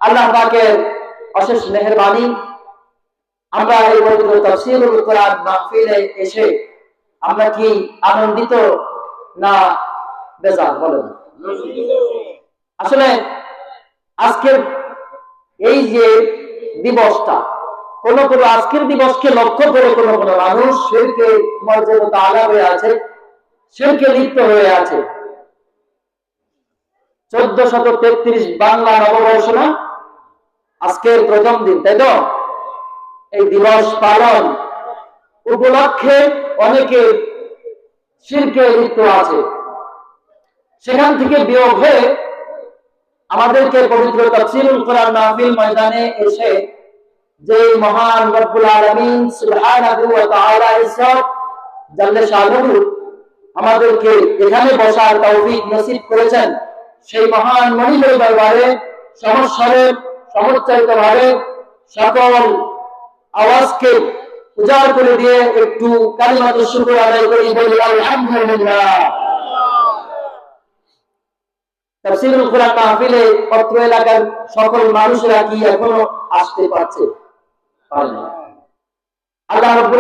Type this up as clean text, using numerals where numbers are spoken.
আল্লাহ পাকের অশেষ মেহেরবানি, আমরা এই পবিত্র তাফসীরুল কোরআন মাহফিলে এসে আমরা কি আনন্দিত না বেজার বলেন? আসলে আজকের এই যে দিবসটা, কোন আজকের দিবসকে লক্ষ্য করে কোন মানুষ শিরকে মর্যাদা আলা হয়ে আছে, শিরকে লিপ্ত হয়ে আছে। 1433 বাংলা নববর্ষ না আজকের প্রথম দিন, তাই তো? এই দিবস পালন উপলক্ষে অনেকে শিরকে লিপ্ত আছে। সেখান থেকে বিয়োগ হয়ে আমাদেরকে পবিত্র তাফসীরুল কোরআন মাহফিল ময়দানে এসে যে মহান রব্বুল আলামিন সুবহানাহু ওয়া তাআলা ইজ্জত জাল্লে শানুহু আমাদেরকে এখানে বসার তৌফিক নসিব করেছেন, সেই মহান মহিমের দরবারে সমস্বরে সমুচ্চারিতভাবে সকল আওয়াজকে উজাড় করে দিয়ে একটু কালিমাতুশ শুকর আদায় করি, বলি আলহামদুলিল্লাহ। তাফসীরুল কোরআন মাহফিলে পত্র এলাকার সকল মানুষেরা কি এখনো আসতে পারছে? পারে না। আল্লাহ রাব্বুল